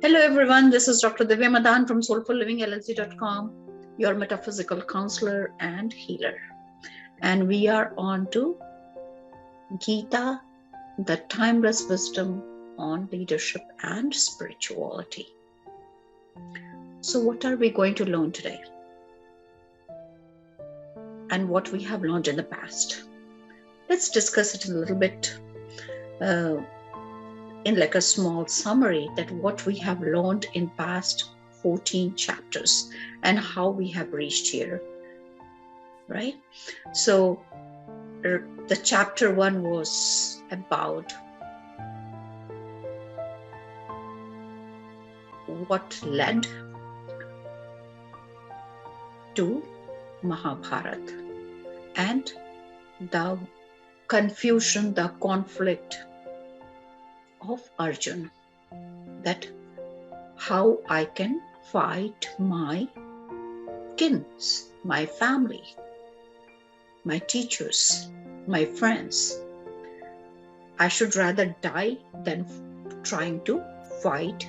Hello everyone, this is Dr. Divya Madan from soulfullivingllc.com, your metaphysical counselor and healer. And we are on to Geeta, the timeless wisdom on leadership and spirituality. So what are we going to learn today? And what we have learned in the past. Let's discuss it a little bit in like a small summary that what we have learned in past 14 chapters and how we have reached here, right? So the chapter 1 was about what led to Mahabharat and the confusion, the conflict of Arjun, that how I can fight my kins, my family, my teachers, my friends. I should rather die than trying to fight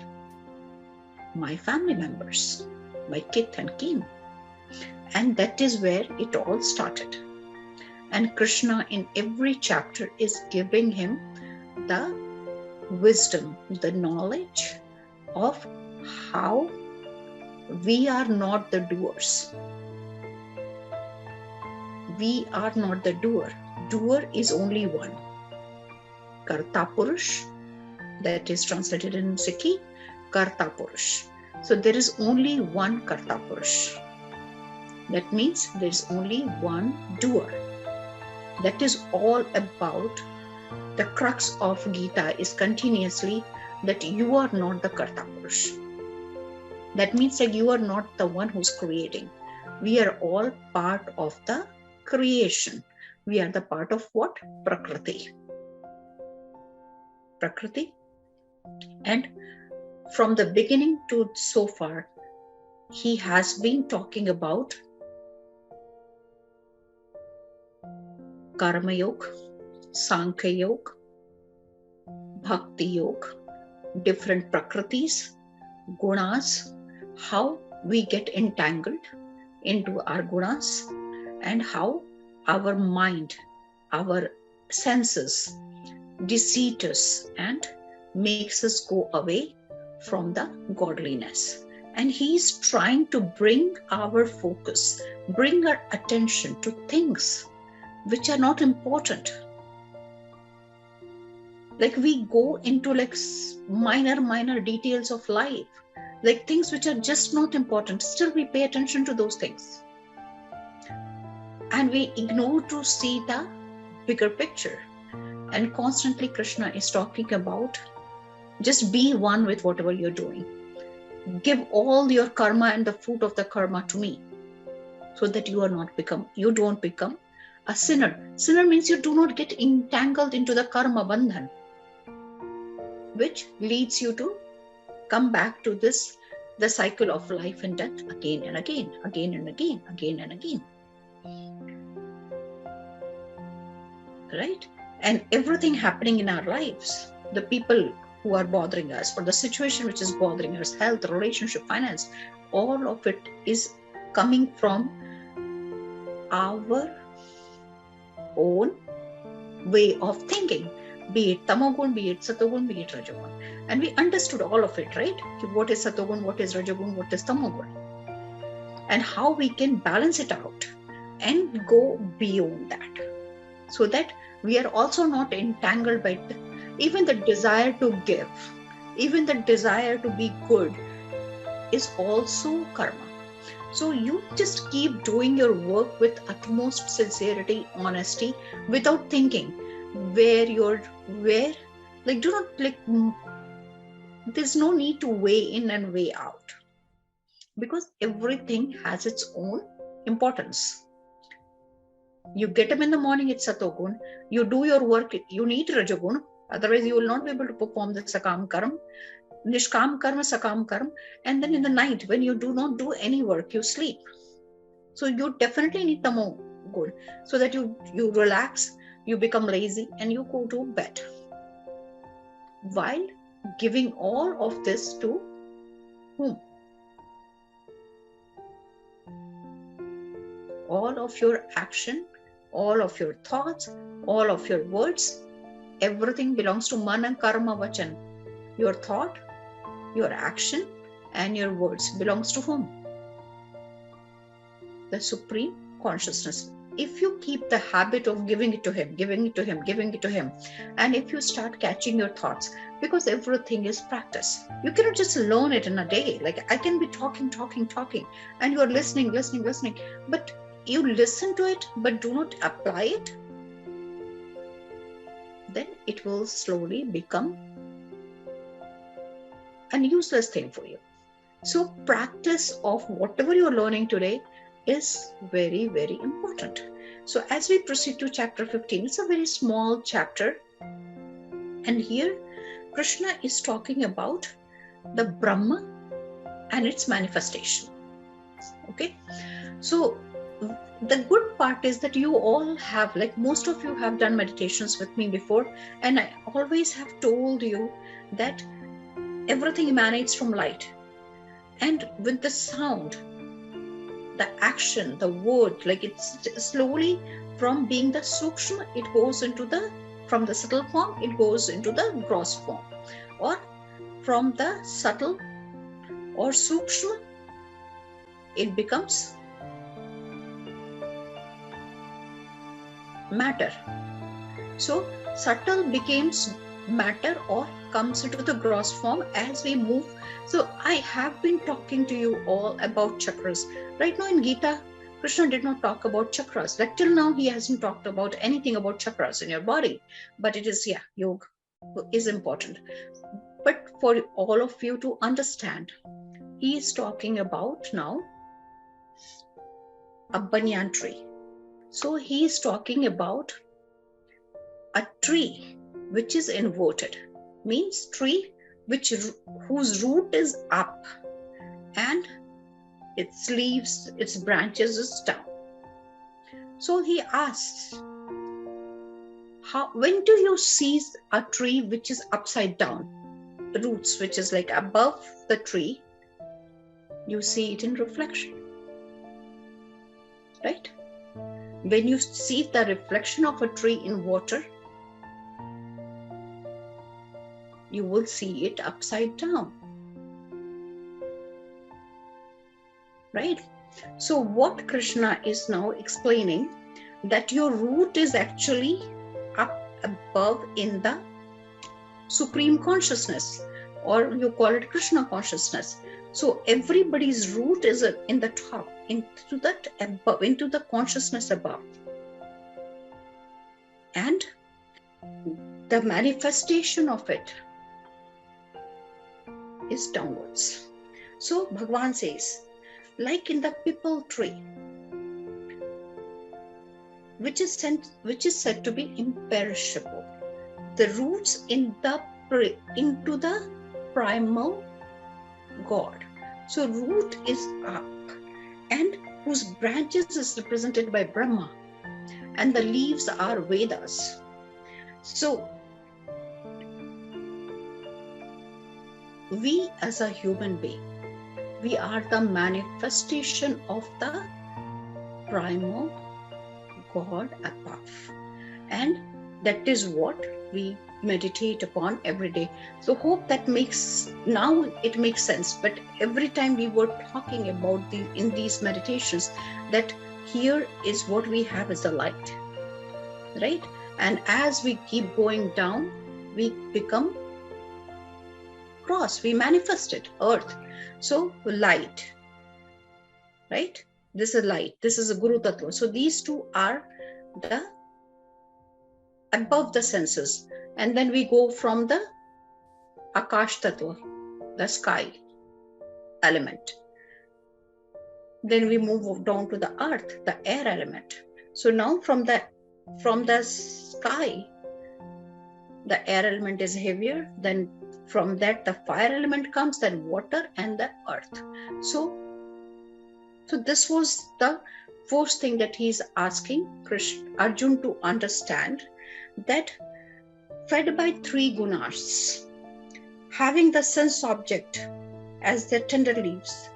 my family members, my kith and kin. And that is where it all started. And Krishna in every chapter is giving him the wisdom, the knowledge of how we are not the doers. We are not the doer. Doer is only one. Karta Purush, that is translated in Sikhi, Karta Purush. So there is only one Karta Purush. That means there is only one doer. That is all about. The crux of Geeta is continuously that you are not the Karta Purush. That means that you are not the one who's creating. We are all part of the creation. We are the part of what? Prakriti. Prakriti. And from the beginning to so far, he has been talking about karmayog, sankhiy, bhakti yoga, different prakritis, gunas, how we get entangled into our gunas, and how our mind, our senses deceive us and makes us go away from the godliness. And he is trying to bring our focus, bring our attention to things which are not important. Like we go into like minor details of life, like things which are just not important. Still we pay attention to those things. And we ignore to see the bigger picture. And constantly Krishna is talking about just be one with whatever you're doing. Give all your karma and the fruit of the karma to me, so that you don't become a sinner. Sinner means you do not get entangled into the karma bandhan, which leads you to come back to the cycle of life and death again and again, again and again, again and again. Right? And everything happening in our lives, the people who are bothering us, or the situation which is bothering us, health, relationship, finance, all of it is coming from our own way of thinking. Be it tamogun, be it satogun, be it rajogun. And we understood all of it, right? What is satogun, what is rajogun, what is tamogun. And how we can balance it out and go beyond that. So that we are also not entangled by even the desire to give, even the desire to be good is also karma. So you just keep doing your work with utmost sincerity, honesty, without thinking like do not like, there's no need to weigh in and weigh out, because everything has its own importance. You get up in the morning, it's satogun. You do your work, you need rajogun. Otherwise, you will not be able to perform the sakam karam, nishkam karma, sakam karma. And then in the night, when you do not do any work, you sleep. So you definitely need tamogun, so that you relax, you become lazy, and you go to bed. While giving all of this to whom? All of your action, all of your thoughts, all of your words, everything belongs to mana, karma, vachan. Your thought, your action, and your words belongs to whom? The Supreme Consciousness. If you keep the habit of giving it to Him, giving it to Him, giving it to Him, and if you start catching your thoughts, because everything is practice. You cannot just learn it in a day. Like I can be talking, and you are listening, but you listen to it, but do not apply it, then it will slowly become a useless thing for you. So practice of whatever you are learning today is very, very important. So as we proceed to chapter 15, it's a very small chapter. And here Krishna is talking about the Brahma and its manifestation. Okay. So the good part is that you all have, like most of you have done meditations with me before, and I always have told you that everything emanates from light. And with the sound, the action, the word, like it's slowly from being the sukshma, it goes into the, from the subtle form, it goes into the gross form, or from the subtle or sukshma, it becomes matter. So subtle becomes matter or comes into the gross form as we move. So I have been talking to you all about chakras. Right now in Gita, Krishna did not talk about chakras. Like till now, he hasn't talked about anything about chakras in your body. But it is, yeah, yoga is important. But for all of you to understand, he is talking about now a banyan tree. So he is talking about a tree which is inverted, means tree whose root is up and its leaves, its branches is down. So he asks, when do you see a tree which is upside down? The roots, which is like above the tree, you see it in reflection, right? When you see the reflection of a tree in water, you will see it upside down, right? So what Krishna is now explaining, that your root is actually up above in the Supreme Consciousness, or you call it Krishna consciousness. So everybody's root is in the top, into that above, into the consciousness above. And the manifestation of it is downwards. So Bhagavan says, like in the pipal tree, which is said to be imperishable, the roots into the primal God. So root is up, and whose branches is represented by Brahma, and the leaves are Vedas. So we as a human being, we are the manifestation of the primal God above, and that is what we meditate upon every day. So hope that now it makes sense. But every time we were talking about in these meditations, that here is what we have as the light, right? And as we keep going down, we become cross, we manifest it, earth. So light, right? This is light, this is a Guru Tattva. So these two are the above the senses. And then we go from the Akash Tattva, the sky element. Then we move down to the earth, the air element. So now from the sky, the air element is heavier. Then from that the fire element comes, then water, and the earth. So this was the first thing that he's asking Arjun to understand, that fed by three gunas, having the sense object as their tender leaves.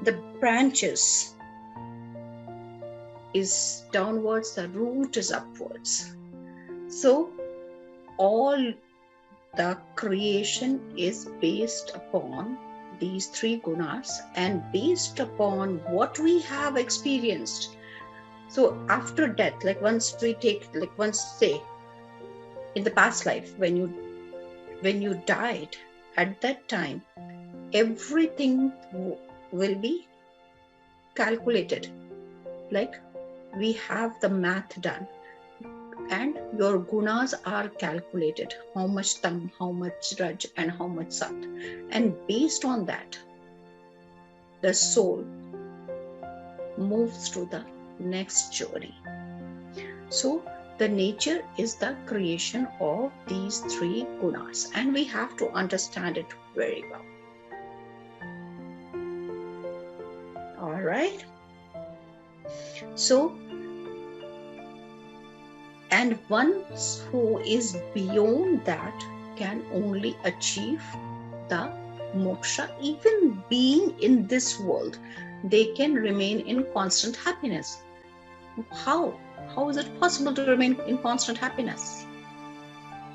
The branches is downwards, the root is upwards. So all the creation is based upon these three gunas and based upon what we have experienced. So after death, like once say in the past life, when you died, at that time, everything will be calculated. Like we have the math done and your gunas are calculated. How much tam, how much raj and how much sat. And based on that, the soul moves to the next journey. So the nature is the creation of these three gunas, and we have to understand it very well. All right. So, and one who is beyond that can only achieve the moksha. Even being in this world, they can remain in constant happiness. How? How is it possible to remain in constant happiness?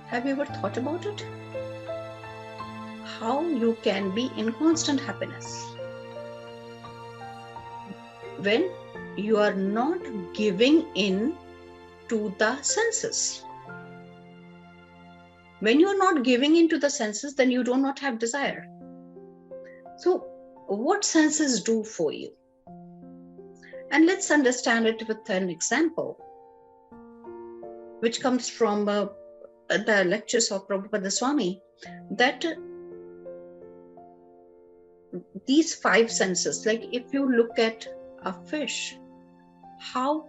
Have you ever thought about it? How you can be in constant happiness? When you are not giving in to the senses. When you are not giving in to the senses, then you do not have desire. So what senses do for you? And let's understand it with an example, which comes from the lectures of Prabhupada Swami, that these five senses, like if you look at a fish, how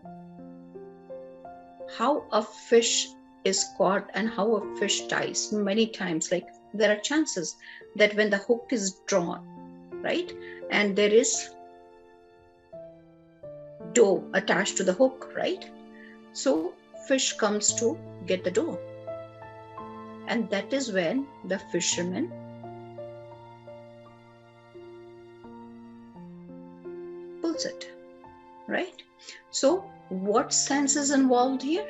a fish is caught and how a fish dies many times. Like there are chances that when the hook is drawn, right, and there is dough attached to the hook, right, so fish comes to get the dough, and that is when the fisherman pulls it, right? So what sense is involved here,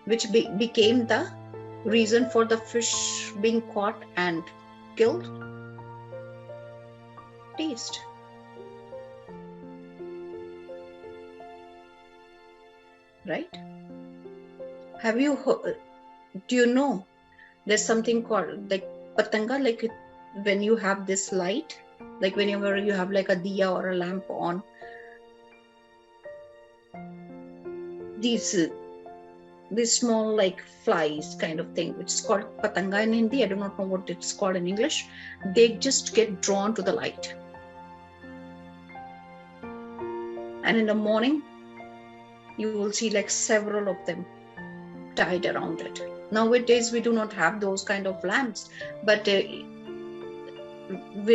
which became the reason for the fish being caught and killed? Taste. Right? Have you heard, do you know there's something called like patanga, like when you have this light, like whenever you have like a diya or a lamp on, these small like flies kind of thing, which is called patanga in Hindi. I do not know what it's called in English. They just get drawn to the light, and in the morning you will see like several of them tied around it. Nowadays we do not have those kind of lamps, but we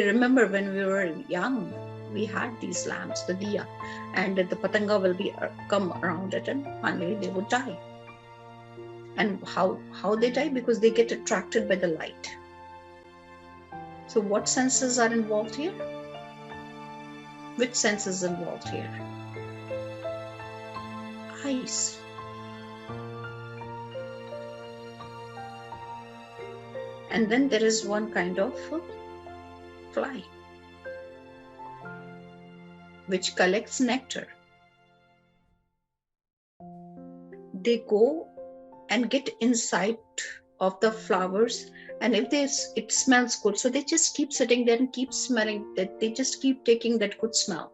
remember when we were young, we had these lamps, the diya, and the patanga will be come around it, and finally they would die. And how they die? Because they get attracted by the light. So what senses are involved here? Which sense is involved here? Eyes. And then there is one kind of fly which collects nectar. They go and get inside of the flowers, and if it smells good, so they just keep sitting there and keep smelling that. They just keep taking that good smell.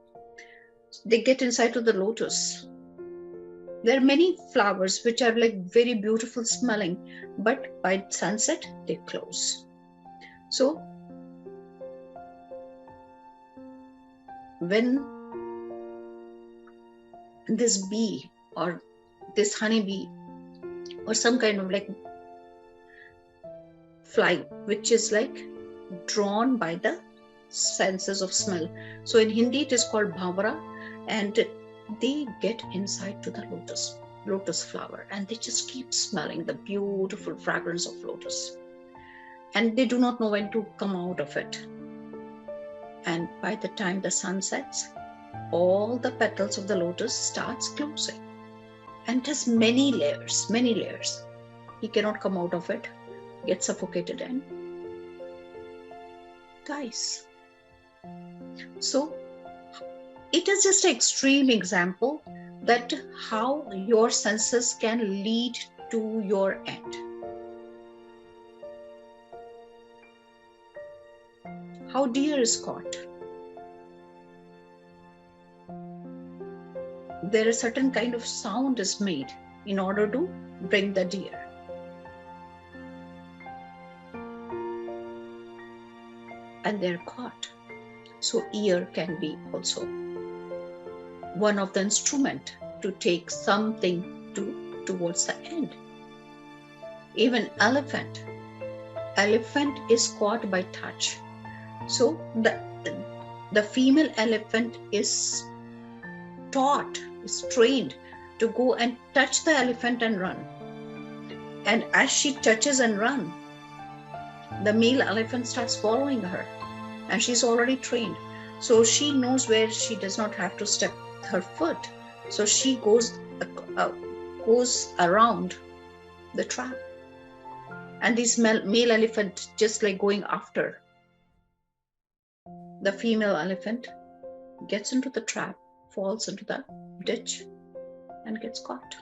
They get inside to the lotus. There are many flowers which are like very beautiful smelling, but by sunset they close. So when this bee or this honeybee or some kind of like fly which is like drawn by the senses of smell, so in Hindi it is called bhavara, and they get inside to the lotus flower, and they just keep smelling the beautiful fragrance of lotus, and they do not know when to come out of it. And by the time the sun sets, all the petals of the lotus starts closing. And it has many layers, many layers. He cannot come out of it, gets suffocated and dies. So it is just an extreme example that how your senses can lead to your end. How deer is caught. There is a certain kind of sound is made in order to bring the deer. And they're caught. So ear can be also one of the instrument to take something towards the end. Even elephant is caught by touch. So the female elephant is taught, is trained to go and touch the elephant and run. And as she touches and runs, the male elephant starts following her, and she's already trained. So she knows where she does not have to step her foot. So she goes around the trap. And this male elephant just like going after the female elephant, gets into the trap, falls into the ditch and gets caught.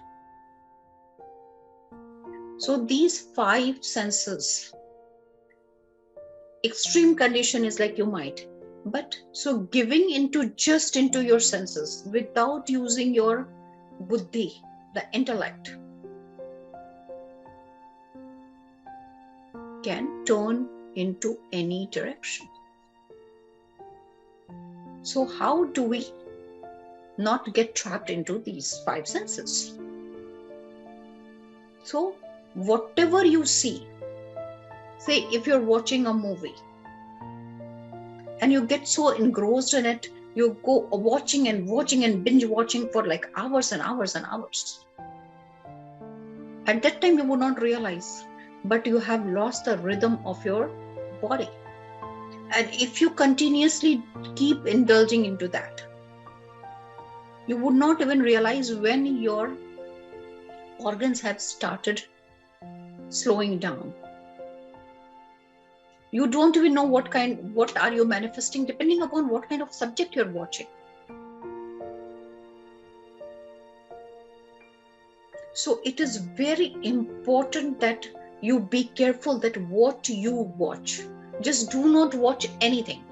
So these 5 senses, extreme condition is like you might, but so giving into your senses without using your buddhi, the intellect, can turn into any direction. So how do we not get trapped into these 5 senses? So whatever you see, say if you're watching a movie and you get so engrossed in it, you go watching and binge watching for like hours and hours and hours. At that time you would not realize, but you have lost the rhythm of your body. And if you continuously keep indulging into that, you would not even realize when your organs have started slowing down. You don't even know what are you manifesting depending upon what kind of subject you're watching. So it is very important that you be careful that what you watch. Just do not watch anything.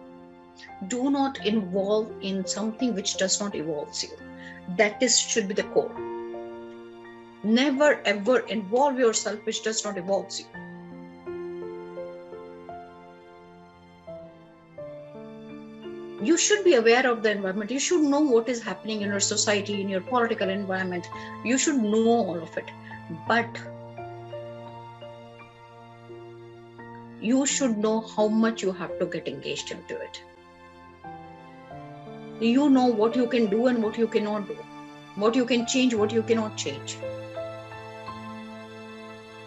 Do not involve in something which does not evolve you. That should be the core. Never ever involve yourself which does not evolve you. You should be aware of the environment. You should know what is happening in your society, in your political environment. You should know all of it. But you should know how much you have to get engaged into it. You know what you can do and what you cannot do. What you can change, what you cannot change.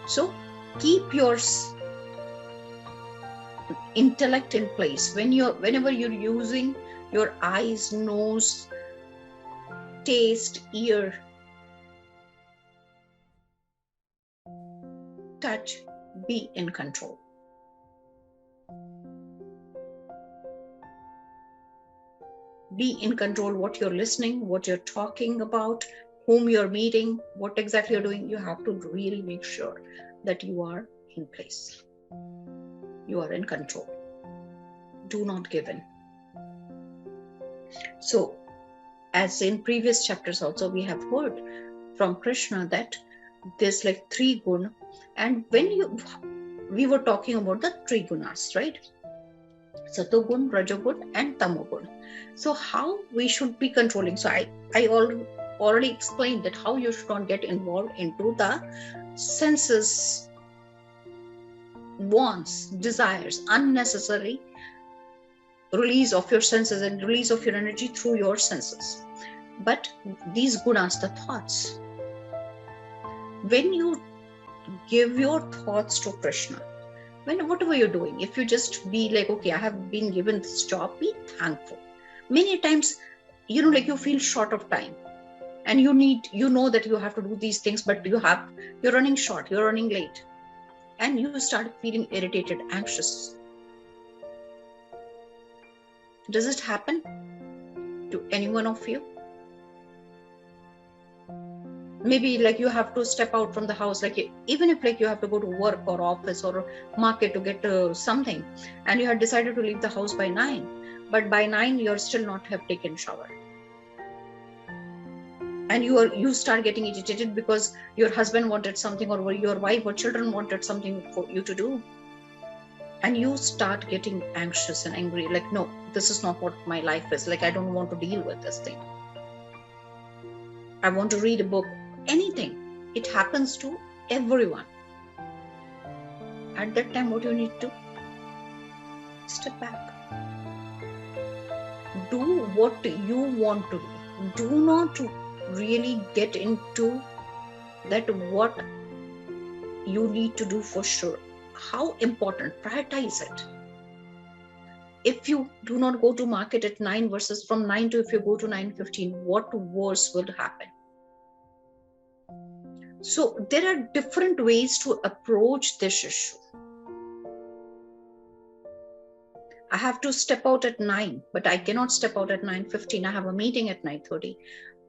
So keep your intellect in place. Whenever you're using your eyes, nose, taste, ear, touch, be in control. Be in control what you're listening, what you're talking about, whom you're meeting, what exactly you're doing. You have to really make sure that you are in place. You are in control. Do not give in. So, as in previous chapters also, we have heard from Krishna that there's like 3 gunas. And we were talking about the 3 gunas, right? Satogun, Rajogun, and Tamogun. So how we should be controlling. So I already explained that how you should not get involved into the senses, wants, desires, unnecessary release of your senses and release of your energy through your senses. But these gunas, the thoughts, when you give your thoughts to Krishna, When whatever you're doing, if you just be like, okay, I have been given this job, be thankful. Many times, like you feel short of time, and you know that you have to do these things, but you're running short, you're running late, and you start feeling irritated, anxious. Does it happen to any one of you? Maybe like you have to step out from the house, like even if like you have to go to work or office or market to get something, and you had decided to leave the house by 9, but by 9 you're still not have taken shower, and you start getting agitated because your husband wanted something, or your wife or children wanted something for you to do, and you start getting anxious and angry, like, no, this is not what my life is like. I don't want to deal with this thing. I want to read a book, anything. It happens to everyone. At that time, what you need to step back. Do what you want to do. Do not really get into that what you need to do for sure. How important, prioritize it. If you do not go to market at 9 versus from 9 to if you go to 9:15, what worse will happen? So there are different ways to approach this issue. I have to step out at 9, but I cannot step out at 9:15. I have a meeting at 9:30.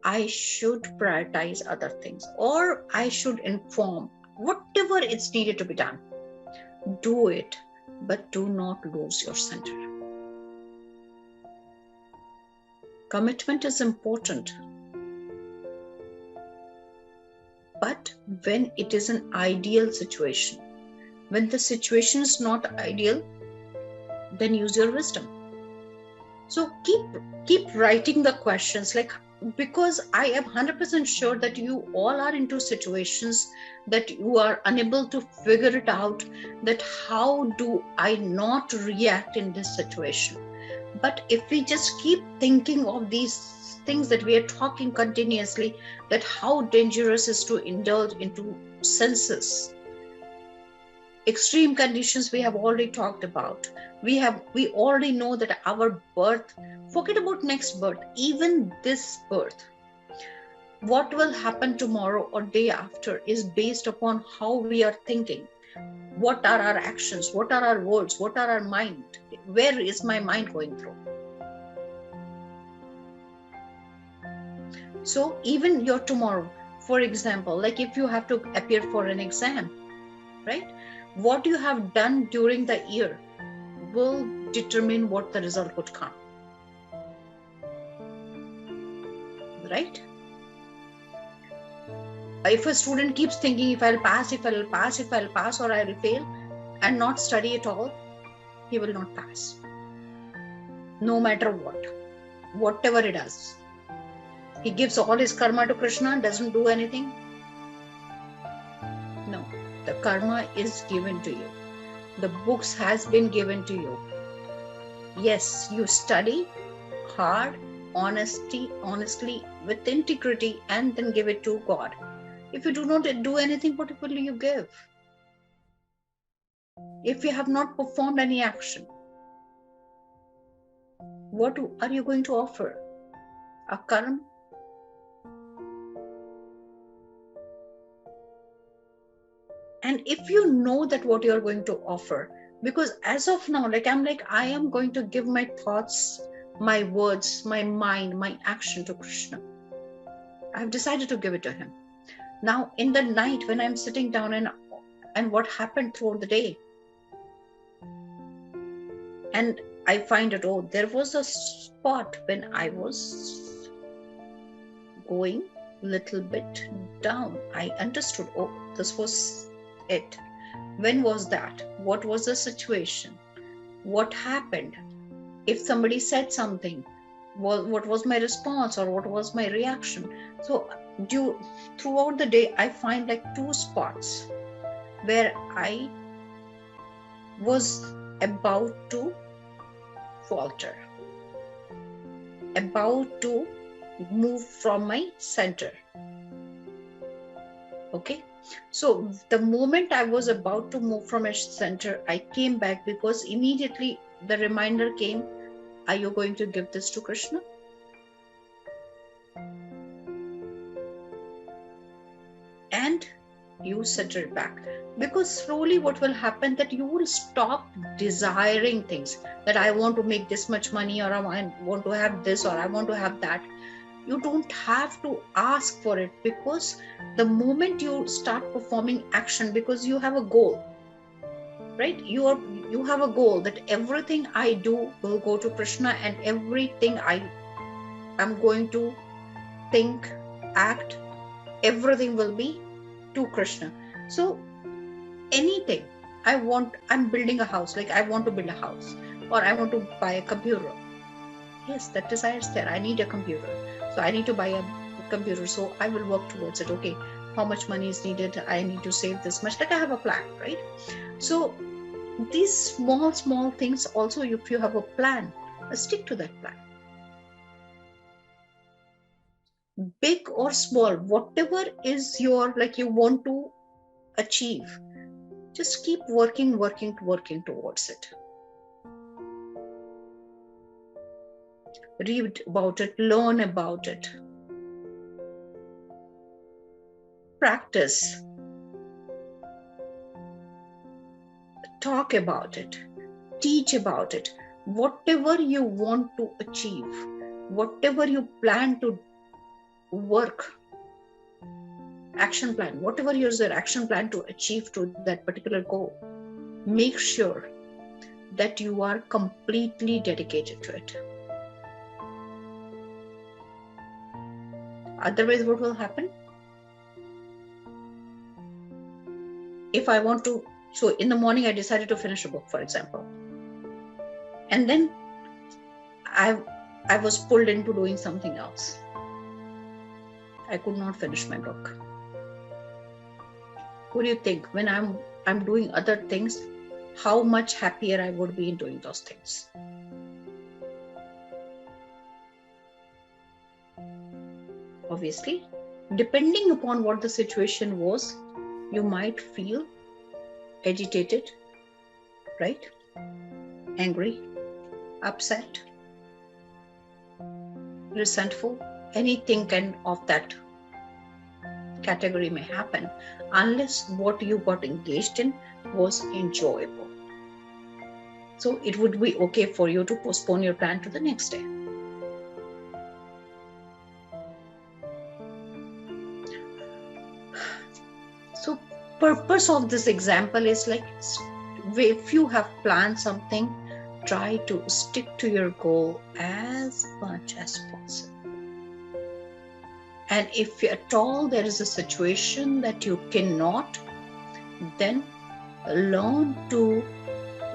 I should prioritize other things, or I should inform whatever it's needed to be done. Do it, but do not lose your center. Commitment is important, but when it is an ideal situation, when the situation is not ideal, then use your wisdom. So keep writing the questions, like, because I am 100% sure that you all are into situations that you are unable to figure it out, that how do I not react in this situation. But if we just keep thinking of these things that we are talking continuously, that how dangerous is to indulge into senses. Extreme conditions we have already talked about. We already know that our birth, forget about next birth, even this birth, what will happen tomorrow or day after is based upon how we are thinking. What are our actions? What are our words? What are our mind? Where is my mind going through? So even your tomorrow, for example, like if you have to appear for an exam, right? What you have done during the year will determine what the result would come. Right? If a student keeps thinking, if I'll pass, or I'll fail, and not study at all, he will not pass. No matter what, whatever it does. He gives all his karma to Krishna, doesn't do anything. No, the karma is given to you. The books has been given to you. Yes, you study hard, honestly, with integrity, and then give it to God. If you do not do anything, what will you give? If you have not performed any action, what are you going to offer? A karma? And if you know that what you're going to offer, because as of now, I am going to give my thoughts, my words, my mind, my action to Krishna. I've decided to give it to him. Now, in the night when I'm sitting down and what happened throughout the day, and I find it, oh, there was a spot when I was going a little bit down. I understood, oh, this was it. When was that? What was the situation? What happened? If somebody said something, what was my response or what was my reaction? So throughout the day, I find like 2 spots where I was about to falter, about to move from my center. Okay, So the moment I was about to move from a center, I came back because immediately the reminder came, are you going to give this to Krishna? And you set it back. Because slowly what will happen, that you will stop desiring things, that I want to make this much money, or I want to have this, or I want to have that. You don't have to ask for it, because the moment you start performing action, because you have a goal, right? You have a goal that everything I do will go to Krishna, and everything I am going to think, act, everything will be to Krishna. So anything I'm building a house, like I want to build a house, or I want to buy a computer. Yes, that desire is there. I need a computer. So I need to buy a computer. So I will work towards it. Okay, how much money is needed? I need to save this much. Like I have a plan, right? So these small things also, if you have a plan, stick to that plan. Big or small, whatever is your, like you want to achieve, just keep working towards it. Read about it, learn about it, practice, talk about it, teach about it. Whatever you want to achieve, whatever you plan to work, action plan, whatever is your action plan to achieve to that particular goal, make sure that you are completely dedicated to it. Otherwise, what will happen? If I want to, so in the morning I decided to finish a book, for example, and then I was pulled into doing something else. I could not finish my book. What do you think? When I'm doing other things, how much happier I would be in doing those things? Obviously, depending upon what the situation was, you might feel agitated, right? Angry, upset, resentful, anything kind of that category may happen, unless what you got engaged in was enjoyable. So it would be okay for you to postpone your plan to the next day. So purpose of this example is like, if you have planned something, try to stick to your goal as much as possible. And if at all there is a situation that you cannot, then learn to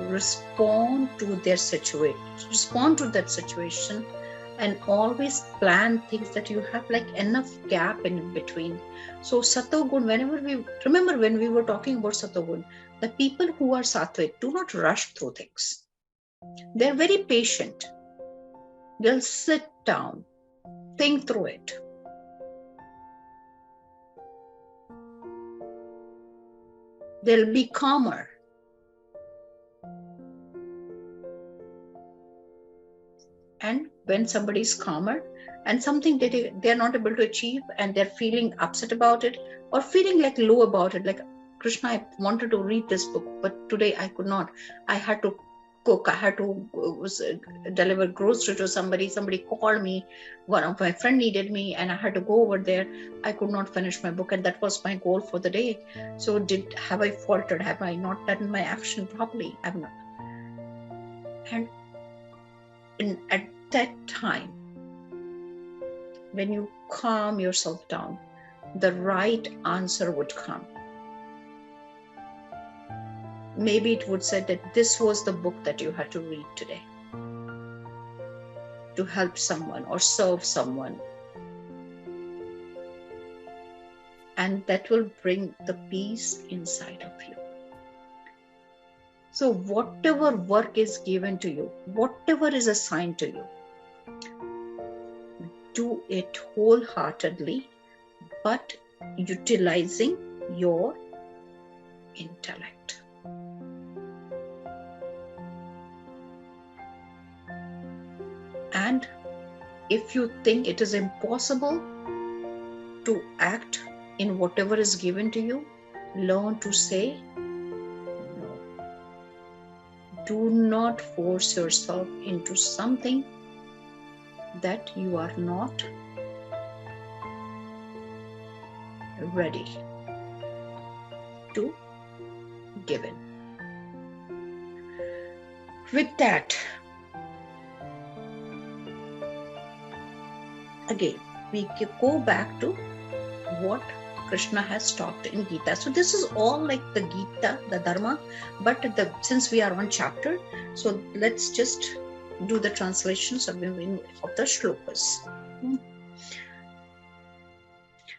respond to their situation, respond to that situation, and always plan things that you have like enough gap in between. So Satogun, remember when we were talking about Satogun, the people who are Sattvic do not rush through things. They're very patient. They'll sit down, think through it. They'll be calmer. And when somebody is calmer and something that they're not able to achieve and they're feeling upset about it or feeling like low about it, like, Krishna, I wanted to read this book, but today I could not. I had to cook, I had to deliver grocery to somebody called me, one of my friend needed me, and I had to go over there. I could not finish my book, and that was my goal for the day. So have I faltered? Have I not done my action properly? I've not. And at that time, when you calm yourself down, the right answer would come. Maybe it would say that this was the book that you had to read today to help someone or serve someone. And that will bring the peace inside of you. So whatever work is given to you, whatever is assigned to you, do it wholeheartedly, but utilizing your intellect. And if you think it is impossible to act in whatever is given to you, learn to say no. Do not force yourself into something that you are not ready to give in. With that, again, we go back to what Krishna has taught in Gita. So this is all like the Gita, the Dharma, but since we are on chapter, so let's just do the translations of the shlokas.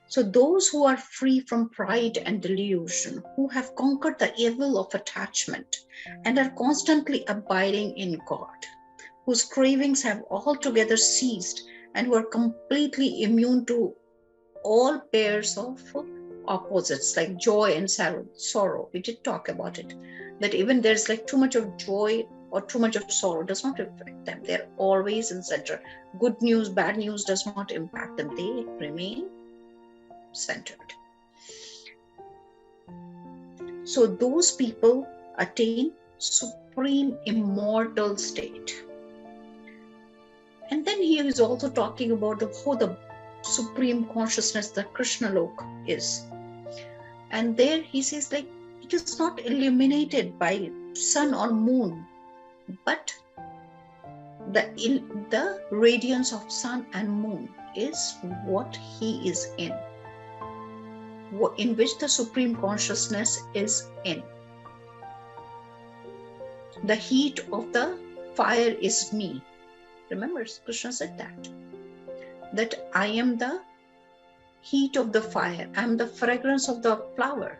So those who are free from pride and delusion, who have conquered the evil of attachment and are constantly abiding in God, whose cravings have altogether ceased and who are completely immune to all pairs of opposites like joy and sorrow. We did talk about it, that even there's like too much of joy or too much of sorrow does not affect them. They're always in center. Good news, bad news does not impact them. They remain centered. So those people attain supreme immortal state. And then he is also talking about who the supreme consciousness, the Krishna Lok is. And there he says, like, it is not illuminated by sun or moon, but the radiance of sun and moon is what he is in which the supreme consciousness is in. The heat of the fire is me. Remember, Krishna said that I am the heat of the fire. I am the fragrance of the flower.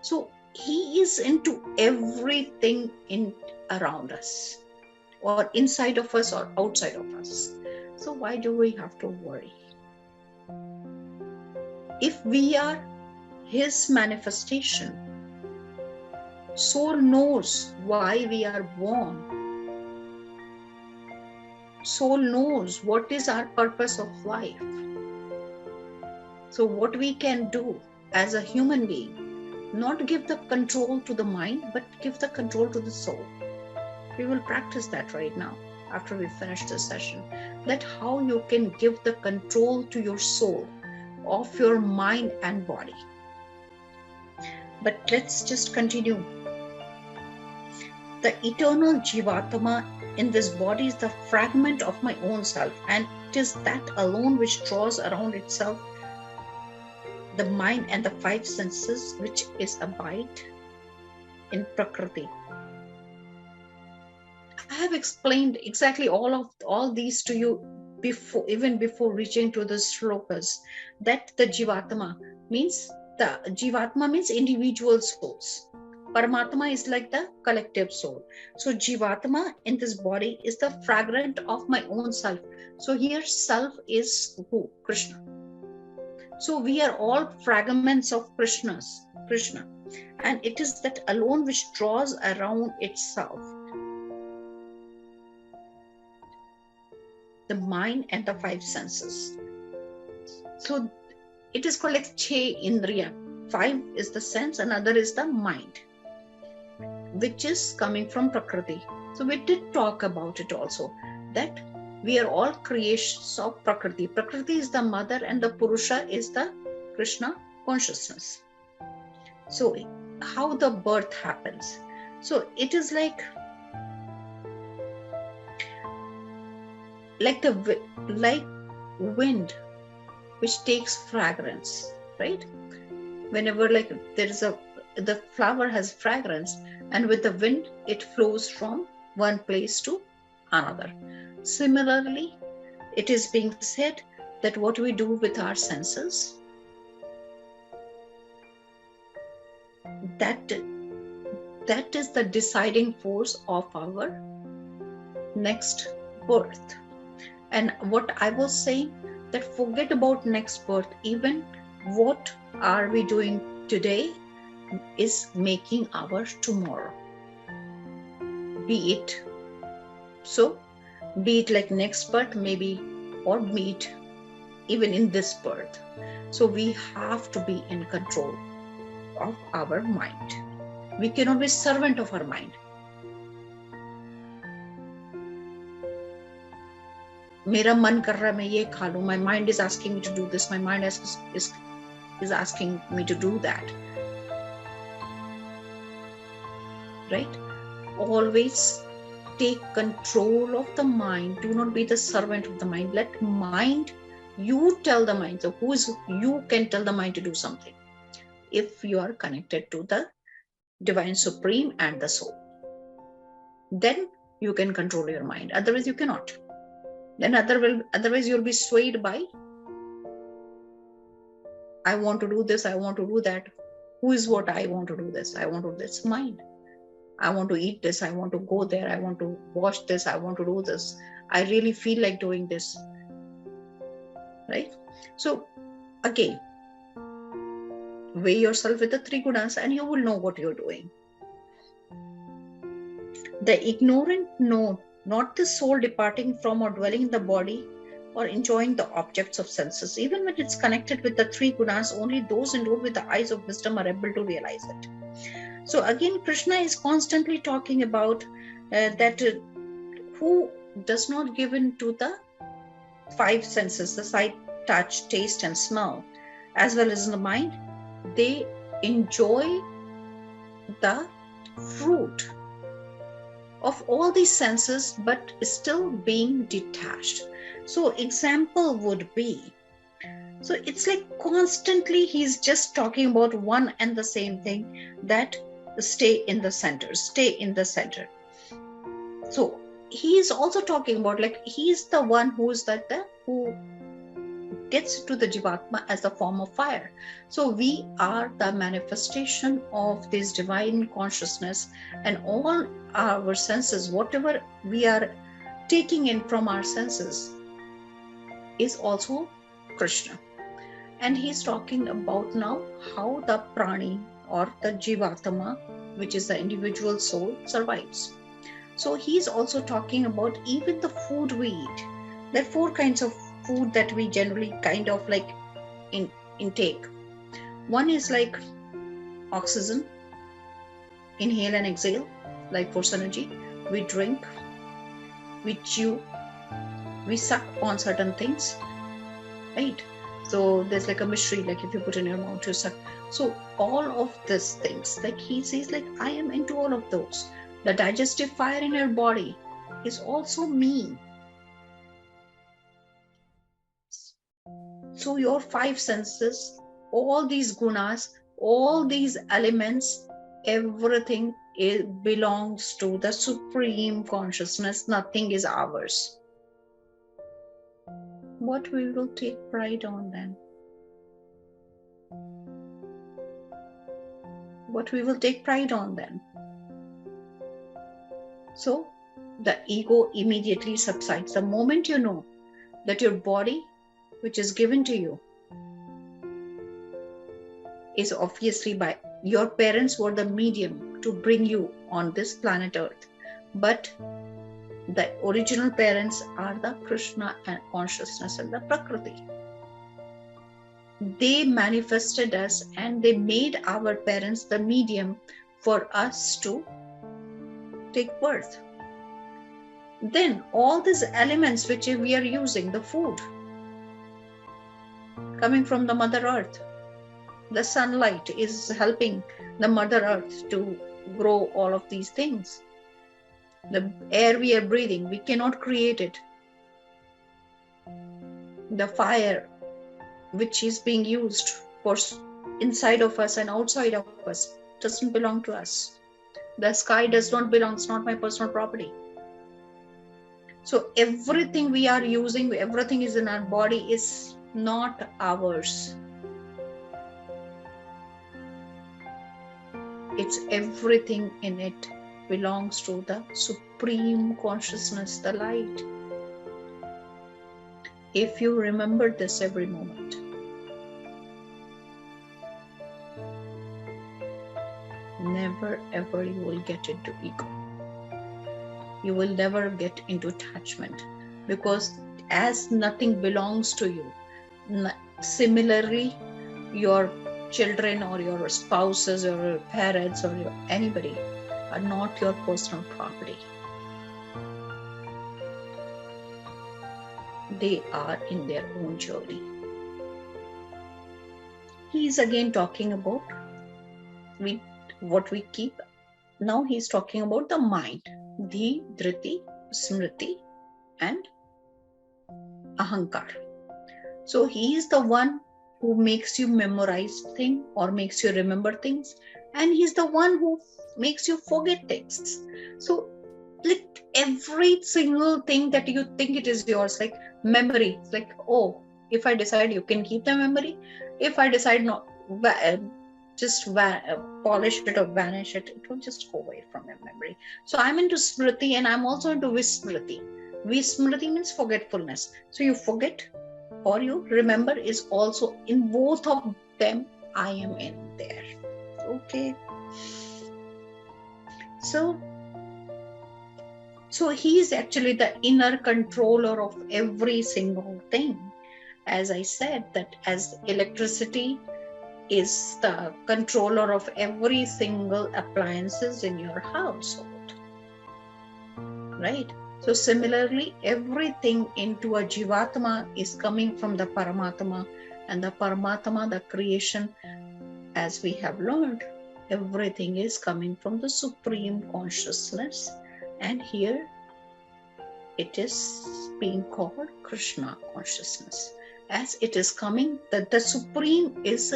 So he is into everything around us, or inside of us or outside of us. So why do we have to worry? If we are his manifestation, soul knows why we are born. Soul knows what is our purpose of life. So what we can do as a human being, not give the control to the mind, but give the control to the soul. We will practice that right now after we finish this session, that how you can give the control to your soul of your mind and body. But let's just continue. The eternal Jivatma in this body is the fragment of my own self, and it is that alone which draws around itself the mind and the five senses, which is abide in prakriti. I have explained exactly all these to you even before reaching to the shlokas, that the Jivatma means individual souls. Paramatma is like the collective soul. So Jivatma in this body is the fragment of my own self. So here self is who? Krishna. So we are all fragments of Krishna. And it is that alone which draws around itself the mind and the five senses. So it is called like Che Indriya. 5 is the sense, another is the mind, which is coming from Prakriti. So we did talk about it also, that we are all creations of Prakriti. Prakriti is the mother and the Purusha is the Krishna consciousness. So how the birth happens. So it is like wind which takes fragrance, right? Whenever like the flower has fragrance, and with the wind it flows from one place to another. Similarly, it is being said that what we do with our senses, that is the deciding force of our next birth. And what I was saying, that forget about next birth, even what are we doing today is making our tomorrow. Be it like next birth maybe, or be it even in this birth. So we have to be in control of our mind. We cannot be servant of our mind. मेरा मन कर रहा है मैं ये खा लूं. My mind is asking me to do this. My mind is asking me to do that. Right? Always take control of the mind. Do not be the servant of the mind. Let mind, you tell the mind. So you can tell the mind to do something if you are connected to the Divine Supreme and the soul. Then you can control your mind. Otherwise you cannot. Then otherwise you'll be swayed by, I want to do this, I want to do that. Who is what? I want to do this, I want to do this. Mind. I want to eat this, I want to go there, I want to wash this, I want to do this. I really feel like doing this. Right? So again, weigh yourself with the 3 gunas and you will know what you're doing. The ignorant know not the soul departing from or dwelling in the body or enjoying the objects of senses. Even when it's connected with the 3 gunas, only those endowed with the eyes of wisdom are able to realize it. So again, Krishna is constantly talking about that who does not give in to the 5 senses, the sight, touch, taste and smell, as well as in the mind, they enjoy the fruit of all these senses, but still being detached. So example would be, so it's like constantly he's just talking about one and the same thing, that stay in the center, stay in the center. So he is also talking about, like, he is the one who is who gets to the Jivatma as the form of fire. So we are the manifestation of this divine consciousness, and all our senses, whatever we are taking in from our senses, is also Krishna. And he's talking about now how the prani or the Jivatma, which is the individual soul, survives. So he's also talking about even the food we eat. There are 4 kinds of food that we generally kind of like intake. One is like oxygen, inhale and exhale, like force energy. We drink, we chew, we suck on certain things, right? So there's like a mystery, like if you put in your mouth to suck. So all of these things, like he says, like I am into all of those. The digestive fire in your body is also me. So your 5 senses, all these gunas, all these elements, everything belongs to the Supreme Consciousness. Nothing is ours. What we will take pride on then? What we will take pride on then? So the ego immediately subsides. The moment you know that your body, which is given to you, is obviously by your parents were the medium to bring you on this planet Earth. But the original parents are the Krishna and consciousness and the prakriti. They manifested us and they made our parents the medium for us to take birth. Then all these elements which we are using, the food coming from the Mother Earth, the sunlight is helping the Mother Earth to grow all of these things. The air we are breathing, we cannot create it. The fire which is being used for inside of us and outside of us doesn't belong to us. The sky does not belong, it's not my personal property. So everything we are using, everything is in our body is not ours. It's everything in it belongs to the Supreme Consciousness, the light. If you remember this every moment, never ever you will get into ego. You will never get into attachment, because as nothing belongs to you, similarly your children or your spouses or your parents or your anybody are not your personal property. They are in their own journey. He is again talking about what we keep. Now he is talking about the mind, dhi, dhriti, smriti, and ahankar. So he is the one who makes you memorize things or makes you remember things, and he's the one who makes you forget things. So like every single thing that you think it is yours, like memory, like, oh, if I decide you can keep the memory, if I decide not, just polish it or vanish it, it will just go away from your memory. So I'm into smriti and I'm also into vismriti. Vismriti means forgetfulness. So you forget or you remember is also in both of them. I am in there. Okay. So he is actually the inner controller of every single thing. As I said, that as electricity is the controller of every single appliances in your household, right? So similarly, everything into a Jivatma is coming from the Paramatma, and the Paramatma, the creation, as we have learned, everything is coming from the Supreme Consciousness. And here it is being called Krishna consciousness. As it is coming, that the Supreme is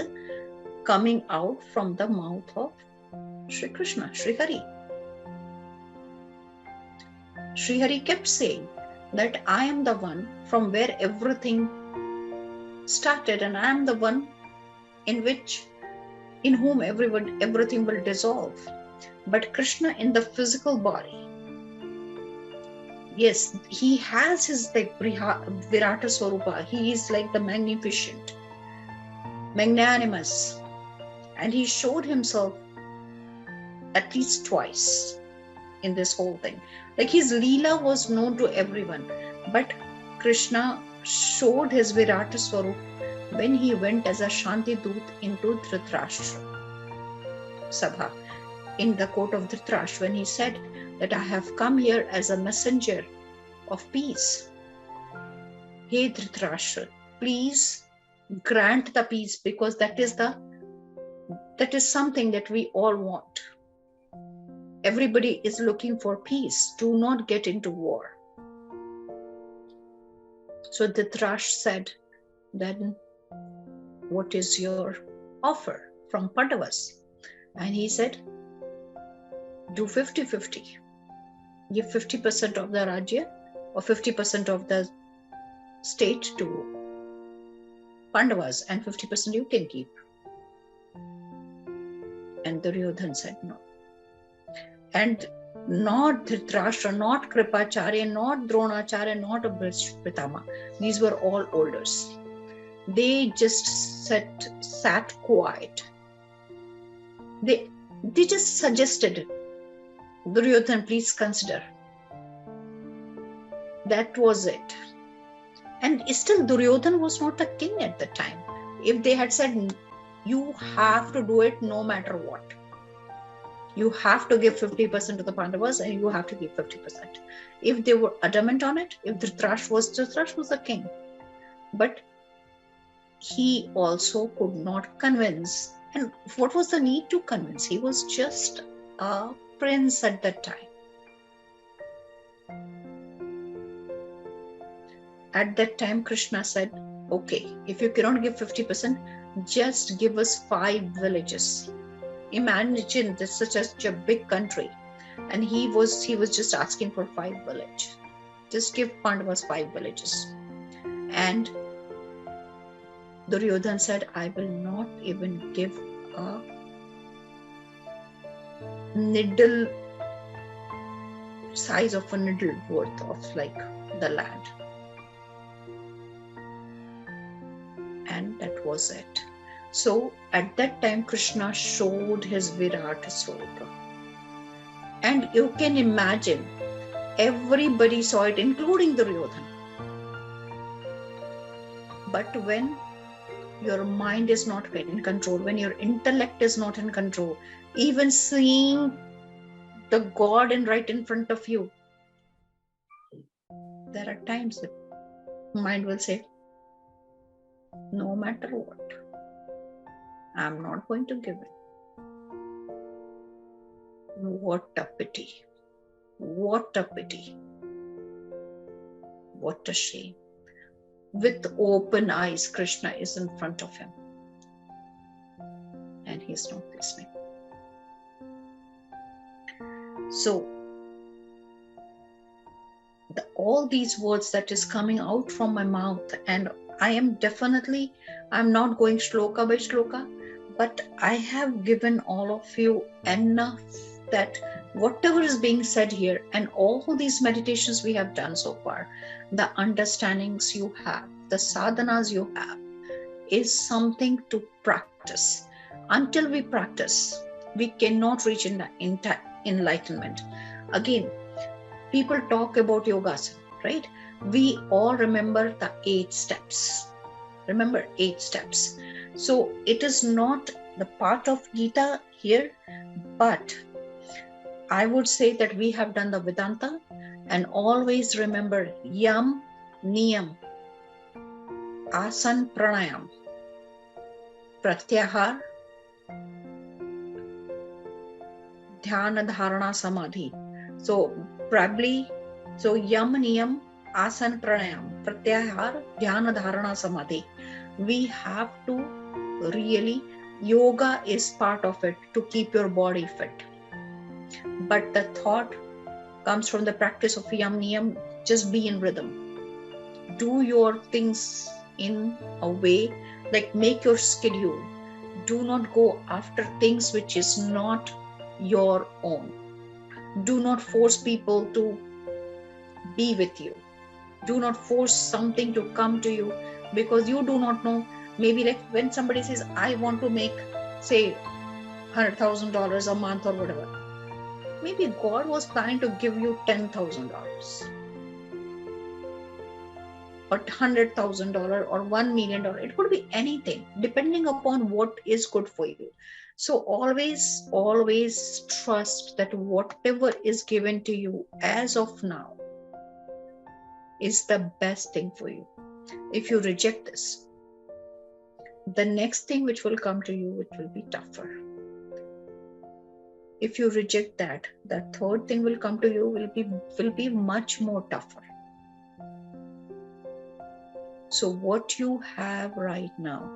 coming out from the mouth of Sri Krishna, Sri Hari. Sri Hari kept saying that I am the one from where everything started, and I am the one in whom everything will dissolve. But Krishna in the physical body, yes, he has his like Virata Swarupa. He is like the magnificent, magnanimous, and he showed himself at least twice in this whole thing. Like his Leela was known to everyone, but Krishna showed his Virata Swarup when he went as a Shanti Dut into Dhritarashtra Sabha, in the court of Dhritarashtra, when he said that I have come here as a messenger of peace. Hey Dhritarashtra, please grant the peace, because that is something that we all want. Everybody is looking for peace. Do not get into war. So Dhritarashtra said, then what is your offer from Pandavas? And he said, do 50-50. Give 50% of the Rajya or 50% of the state to Pandavas and 50% you can keep. And Duryodhana said no. And not Dhritarashtra, not Kripacharya, not Dronacharya, not Pitama. These were all elders. They just sat quiet. They just suggested, Duryodhana, please consider. That was it. And still Duryodhana was not the king at the time. If they had said, you have to do it no matter what. You have to give 50% to the Pandavas and you have to give 50%. If they were adamant on it, if Dhritarashtra was the king. But he also could not convince. And what was the need to convince? He was just a prince at that time. At that time, Krishna said, okay, if you cannot give 50%, just give us 5 villages. Imagine this such a big country, and he was just asking for 5 villages. Just give Pandavas 5 villages. And Duryodhana said, I will not even give a needle size of a needle worth of like the land. And that was it. So at that time, Krishna showed his Virat Swarupa. And you can imagine, everybody saw it, including Duryodhana. But when your mind is not in control, when your intellect is not in control, even seeing the God right in front of you, there are times that mind will say, no matter what, I'm not going to give it. What a pity. What a pity. What a shame. With open eyes, Krishna is in front of him. And he's not listening. So, all these words that is coming out from my mouth, and I'm not going shloka by shloka, but I have given all of you enough that whatever is being said here and all these meditations we have done so far, the understandings you have, the sadhanas you have, is something to practice. Until we practice, we cannot reach enlightenment. Again, people talk about yogasana, right? We all remember the 8 steps. Remember 8 steps. So it is not the part of Gita here, but I would say that we have done the Vedanta, and always remember yam, niyam, asan, pranayam, pratyahar, dhyana, dharana, samadhi. So probably, yam, niyam, asan, pranayam, pratyahar, dhyana, dharana, samadhi. We have to really, yoga is part of it to keep your body fit. But the thought comes from the practice of yam, niyam, just be in rhythm. Do your things in a way, like make your schedule. Do not go after things which is not your own. Do not force people to be with you. Do not force something to come to you, because you do not know. Maybe like when somebody says, I want to make, say, $100,000 a month or whatever. Maybe God was planning to give you $10,000 or $100,000 or $1 million. It could be anything, depending upon what is good for you. So always trust that whatever is given to you as of now is the best thing for you. If you reject this, the next thing which will come to you, it will be tougher. If you reject that, the third thing will come to you, will be much more tougher. So what you have right now,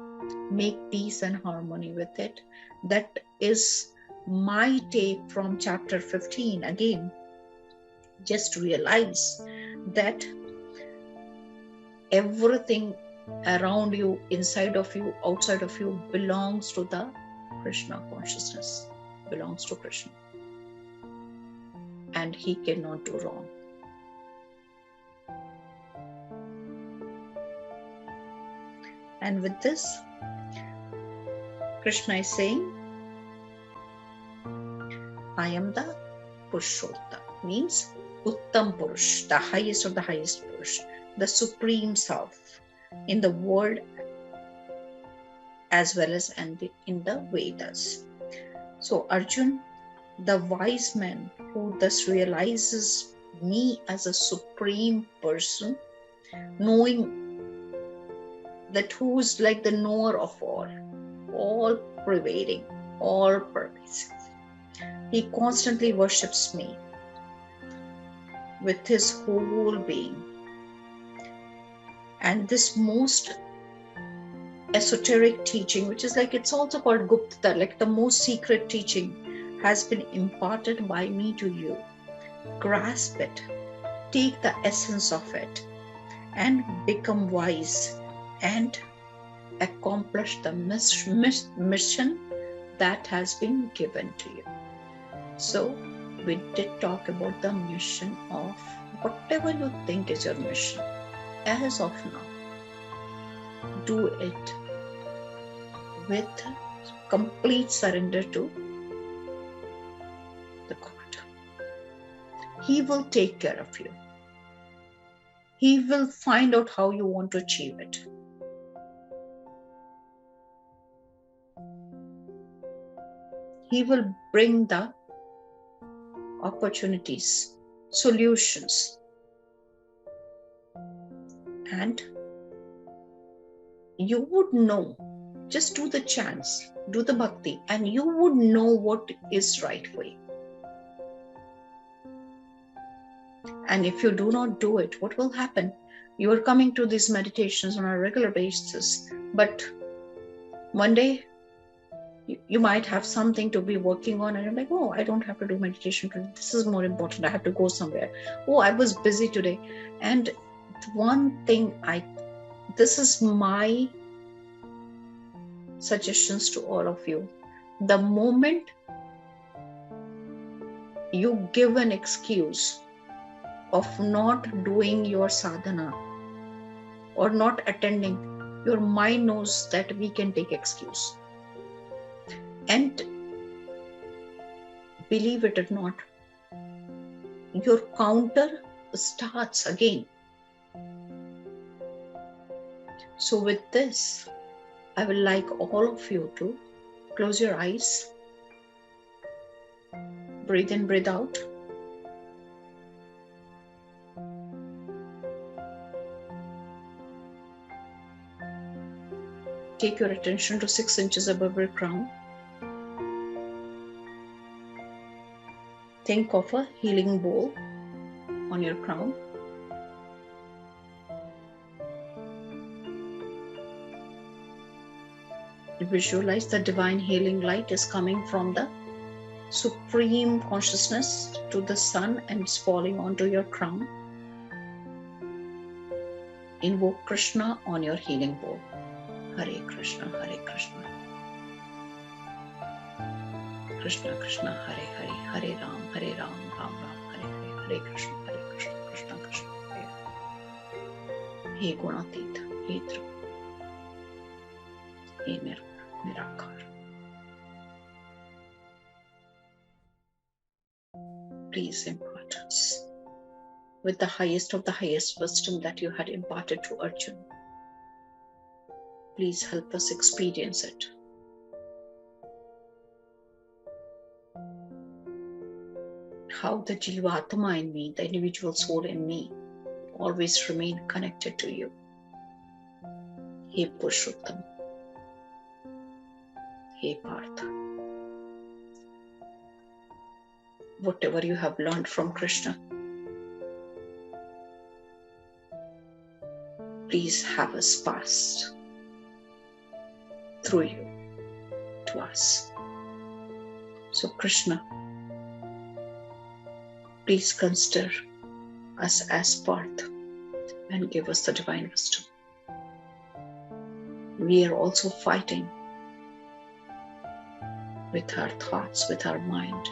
make peace and harmony with it. That is my take from chapter 15. Again, just realize that everything around you, inside of you, outside of you, belongs to the Krishna consciousness, belongs to Krishna. And he cannot do wrong. And with this, Krishna is saying, I am the Purushottama, means Uttam Purush, the highest of the highest Purush, the supreme self in the world as well as in the Vedas. So Arjun, the wise man who thus realizes me as a supreme person, knowing that who is like the knower of all pervading, all pervasive. He constantly worships me with his whole being. And this most esoteric teaching, which is like, it's also called Gupta, like the most secret teaching, has been imparted by me to you. Grasp it, take the essence of it, and become wise and accomplish the mission that has been given to you. So we did talk about the mission of whatever you think is your mission. As of now, do it with complete surrender to the God. He will take care of you. He will find out how you want to achieve it. He will bring the opportunities, solutions, and you would know. Just do the chants, do the bhakti, and you would know what is right for you. And if you do not do it, what will happen? You are coming to these meditations on a regular basis, but one day you might have something to be working on, and you're like, oh, I don't have to do meditation today. This is more important. I have to go somewhere. Oh, I was busy today. And one thing this is my suggestions to all of you. The moment you give an excuse of not doing your sadhana or not attending, your mind knows that we can take excuse. And believe it or not, your counter starts again. So with this, I would like all of you to close your eyes, breathe in, breathe out. Take your attention to 6 inches above your crown. Think of a healing bowl on your crown. Visualize the divine healing light is coming from the supreme consciousness to the sun and it's falling onto your crown. Invoke Krishna on your healing bowl. Hare Krishna, Hare Krishna. Krishna Krishna, Hare Hare, Hare Ram, Hare Ram, Ram Ram, Hare Hare, Hare Krishna, Krishna Krishna, Hare. He Gunatit, He Dhruv, He Nirakar. Please impart us with the highest of the highest wisdom that you had imparted to Arjun. Please help us experience it. How the Jivatma in me, the individual soul in me, always remain connected to you. He Purushottama. He Partha. Whatever you have learned from Krishna, please have us passed through you to us. So Krishna, please consider us as Partha and give us the divine wisdom. We are also fighting with our thoughts, with our mind,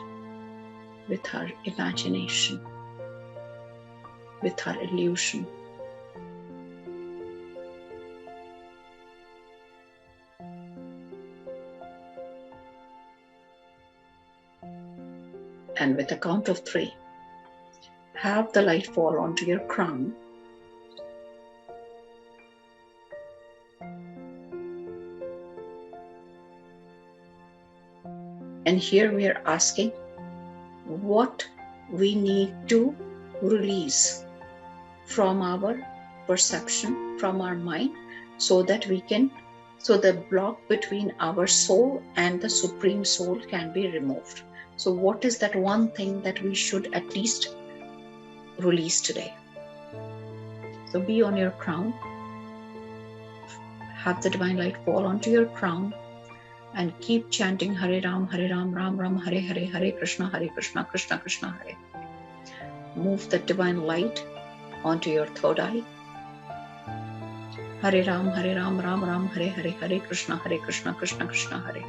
with our imagination, with our illusion. And with a count of 3, have the light fall onto your crown. And here we are asking what we need to release from our perception, from our mind, so that the block between our soul and the Supreme Soul can be removed. So what is that one thing that we should at least release today? So be on your crown. Have the divine light fall onto your crown and keep chanting Hare Ram, Ram Ram, Hare Hare, Hare Krishna, Krishna Krishna, Hare. Move the divine light onto your third eye. Hare Ram, Ram Ram, Hare Hare, Hare Krishna, Krishna Krishna, Hare.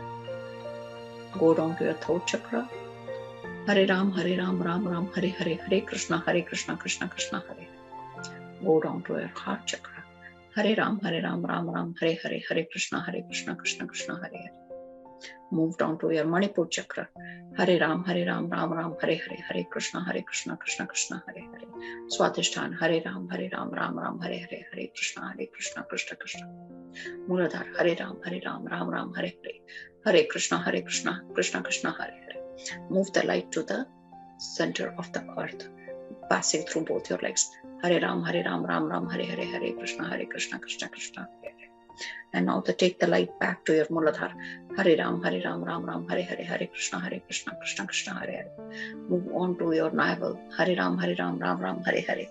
Go down to your throat chakra. Hare Ram, Ram Ram, Hare Hare, Hare Krishna, Krishna Krishna, Hare. Go down to your heart chakra. Hare Ram, Ram Ram, Hare Hare, Hare Krishna, Krishna Krishna, Hare Hare. Move down to your Manipur chakra. Hare Ram, Ram Ram, Hare Hare, Hare Krishna, Krishna Krishna, Hare Hare. Swadhisthana, Hare Ram, Ram Ram, Hare Hare, Hare Krishna, Krishna Krishna. Muladhara, Hare Ram, Ram Hare Hare, Hare Krishna, Krishna Krishna, Hare Hare. Move the light to the center of the earth, passing through both your legs. Hare Ram, Ram Ram, Hare Hare, Hare Krishna, Krishna Krishna, Hare Hare. And now take the light back to your Muladhara. Hare Ram, Ram Ram, Hare Hare, Hare Krishna, Krishna Krishna, Hare Hare. Move on to your navel. Hare Ram, Ram Ram, Hare Hare,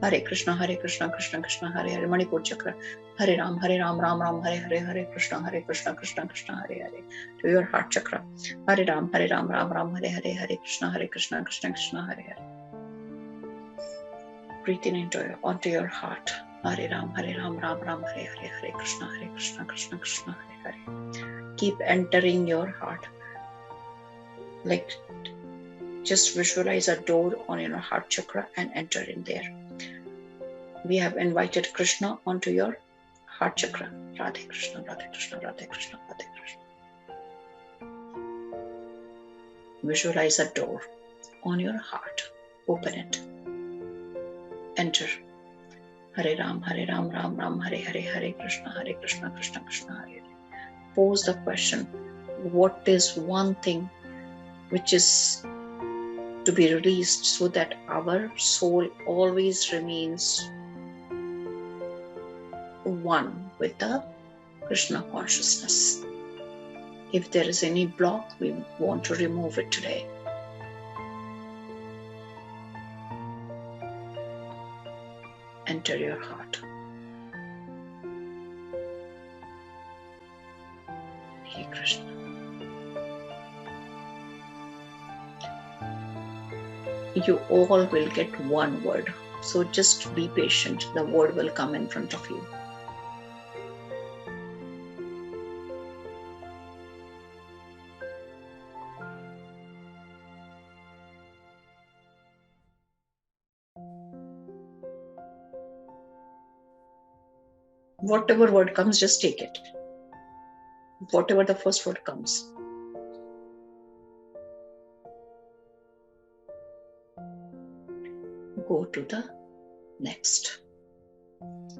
Hare Krishna, Krishna Krishna, Hare Hare. Manipur chakra. Hare Ram, Ram Ram, Hare Hare, Hare Krishna, Krishna Krishna, Hare Hare. To your heart chakra. Hare Ram, Ram Ram, Hare Hare, Hare Krishna, Krishna Krishna, Hare Hare. Breathe in onto your heart. Hare Ram, Ram Ram, Hare Hare, Hare Krishna, Krishna Krishna, Hare Hare. Keep entering your heart. Like, just visualize a door on your heart chakra and enter in there. We have invited Krishna onto your heart chakra. Radhe Krishna, Radhe Krishna, Radhe Krishna, Radhe Krishna. Visualize a door on your heart. Open it. Enter. Hare Ram, Ram Ram, Hare Hare, Hare Krishna, Krishna Krishna, Hare Hare. Pose the question, what is one thing which is to be released so that our soul always remains one with the Krishna consciousness? If there is any block, we want to remove it today. Enter your heart. Hey Krishna. You all will get one word. So just be patient. The word will come in front of you. Whatever word comes, just take it. Whatever the first word comes. Go to the next.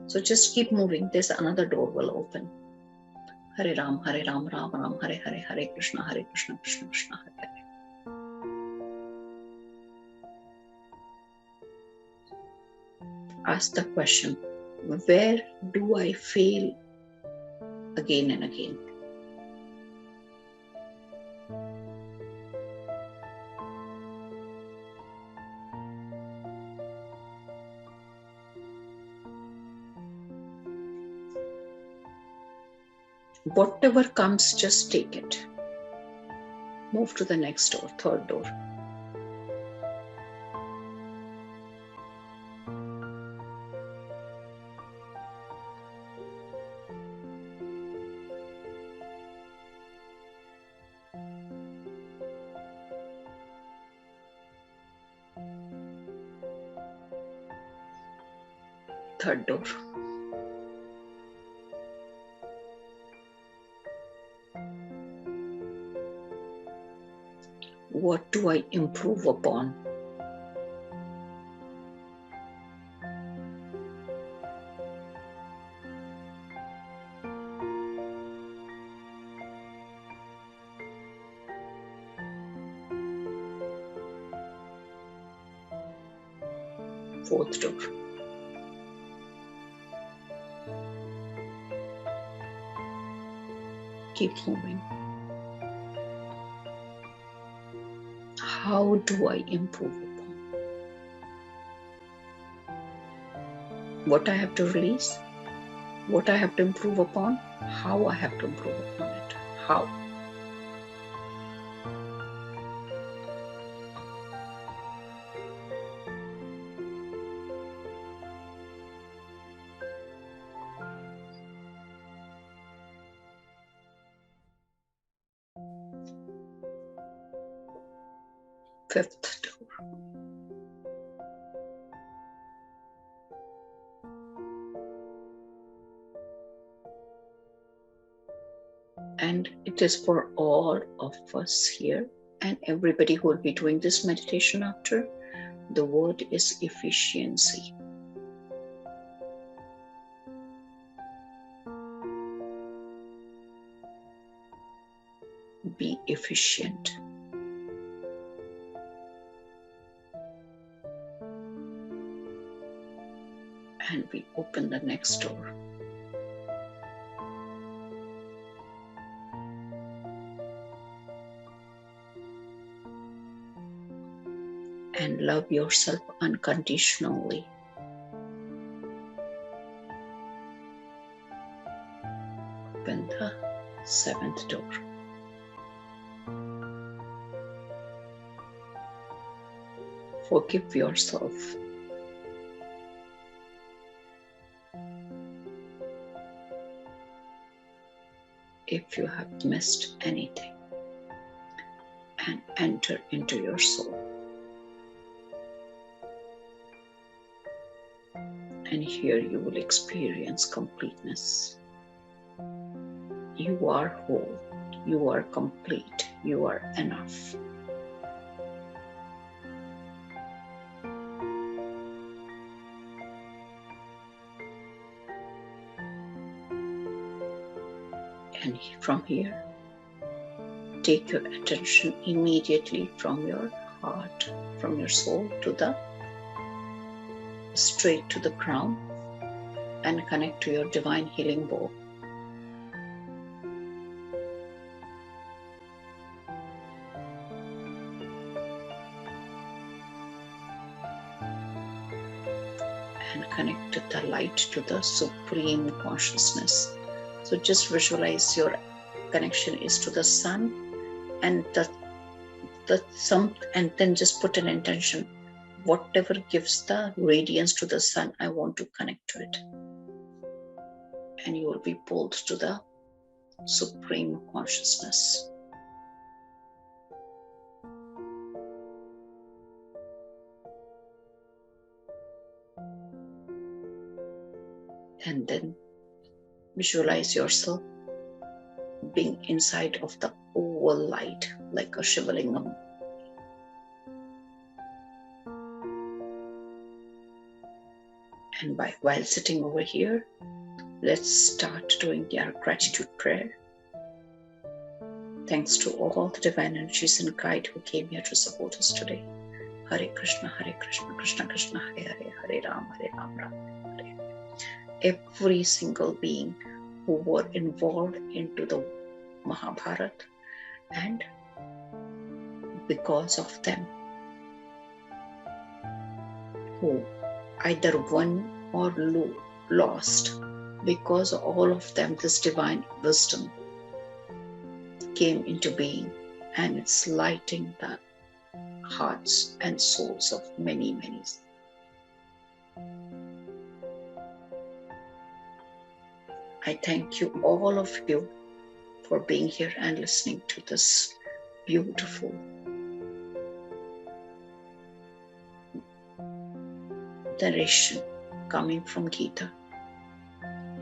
So just keep moving. There's another door will open. Hare Ram, Ram Ram, Hare Hare, Hare Krishna, Krishna Krishna, Hare Hare. Ask the question, where do I fail again and again? Whatever comes, just take it. Move to the next door, third door. Third door. What do I improve upon? Fourth door. Keep moving. How do I improve upon? What I have to release? What I have to improve upon? How I have to improve upon it? How? Fifth door. And it is for all of us here and everybody who will be doing this meditation after. The word is efficiency. Be efficient. And we open the next door. And love yourself unconditionally. Open the 7th door. Forgive yourself. If you have missed anything, and enter into your soul. And here you will experience completeness. You are whole, you are complete, you are enough. And from here, take your attention immediately from your heart, from your soul to the straight to the crown and connect to your divine healing bowl. And connect to the light, to the supreme consciousness. So just visualize your connection is to the sun and and then just put an intention. Whatever gives the radiance to the sun, I want to connect to it. And you will be pulled to the supreme consciousness. And then visualize yourself being inside of the oval light, like a Shivalingam. And while sitting over here, let's start doing our gratitude prayer. Thanks to all the divine energies and guide who came here to support us today. Hare Krishna, Krishna Krishna, Hare Hare, Hare Ram, Ram Hare Hare. Every single being who were involved into the Mahabharat, and because of them, who either won or lost, because all of them, this divine wisdom came into being, and it's lighting the hearts and souls of many, many. I thank you, all of you, for being here and listening to this beautiful narration coming from Geeta,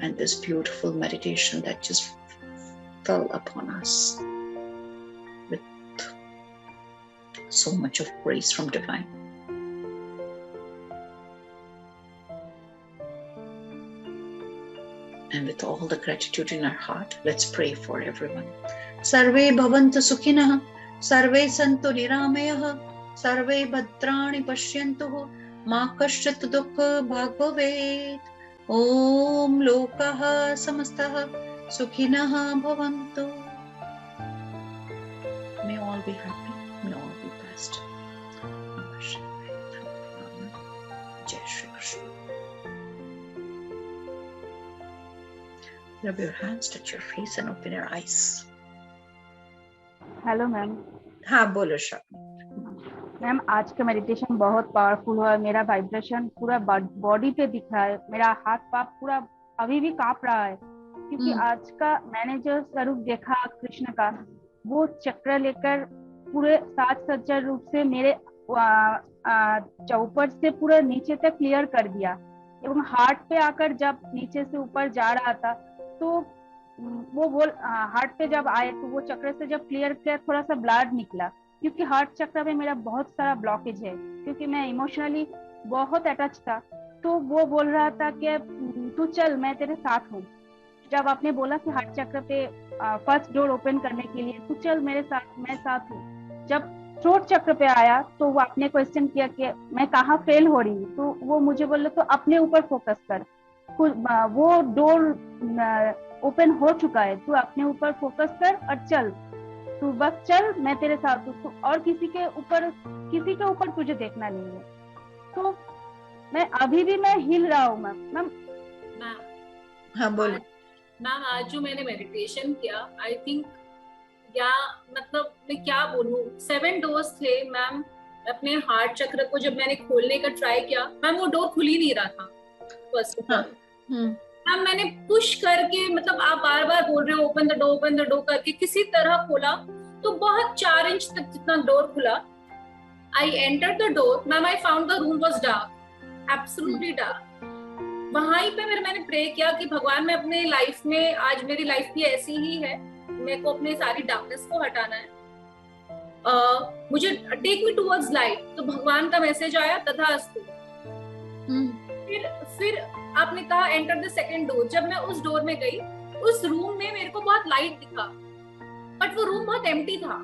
and this beautiful meditation that just fell upon us with so much of grace from divine. And with all the gratitude in our heart, let's pray for everyone. Sarve bhavantu sukhinah, sarve santu niramayah, sarve bhadrani pashyantuh, ma kaschat dukha bhag bhavet. Om lokah samastah sukhinah bhavantu. May all be happy, may all be blessed. Jai Shri Krishna. Rub your hands, touch your face and open your eyes. Hello ma'am. हाँ बोलो शा। Ma'am आज का meditation बहुत powerful हुआ। मेरा vibration पूरा body पे दिख रहा है। मेरा हाथ पाँव पूरा अभी भी कांप रहा है, क्योंकि आज का मैंने जो स्वरूप देखा कृष्ण का, वो चक्र लेकर पूरे साज सज्जा रूप से मेरे चौपट से पूरा नीचे तक क्लियर कर दिया, एवं हार्ट पे आकर जब नीचे से ऊपर जा रहा था तो वो बोल हार्ट पे जब आए तो वो चक्र से जब क्लियर थोड़ा सा ब्लड निकला, क्योंकि हार्ट चक्र में मेरा बहुत सारा ब्लॉकेज है, क्योंकि मैं इमोशनली बहुत अटैच था। तो वो बोल रहा था कि तू चल, मैं तेरे साथ हूँ। जब आपने बोला कि हार्ट चक्र पे फर्स्ट डोर ओपन करने के लिए, तू चल मेरे साथ, मैं साथ हूँ। जब थ्रोट चक्र पे आया तो वो आपने क्वेश्चन किया कि मैं कहाँ फेल हो रही हूँ, तो वो मुझे बोले तो अपने ऊपर फोकस कर, वो डोर ओपन हो चुका है, तू अपने ऊपर फोकस कर और चल, तू बस चल, मैं तेरे साथ हूँ, और किसी के ऊपर तुझे देखना नहीं है। तो मैं अभी भी मैं हिल रहा हूँ मैम। हाँ बोलो मैम। आज जो मैंने मेडिटेशन किया, आई थिंक या मतलब मैं क्या बोलूँ, 7 डोर्स थे मैम। अपने हार्ट चक्र को जब मैंने खोलने का ट्राई किया मैम, वो डोर खुल ही नहीं रहा था फर्स्ट ऑफ ऑल। मैम मैंने पुश करके, मतलब आप बार बार बोल रहे हो ओपन द डोर करके, किसी तरह खोला तो बहुत 4 इंच तक जितना डोर खुला। I enter the door ma'am, I found the room was dark, absolutely dark. वहीं पे मैंने प्रे किया कि भगवान, मैं अपने लाइफ में, आज मेरी लाइफ भी ऐसी ही है, मेरे को अपनी सारी डार्कनेस को हटाना है, मुझे टेक मी टुवर्ड्स लाइट। तो भगवान का मैसेज आया, तथास्तु। फिर आपने कहा एंटर द सेकंड डोर। जब मैं उस डोर में गई, उस रूम में मेरे को बहुत लाइट दिखा, बट वो रूम बहुत एम्प्टी था।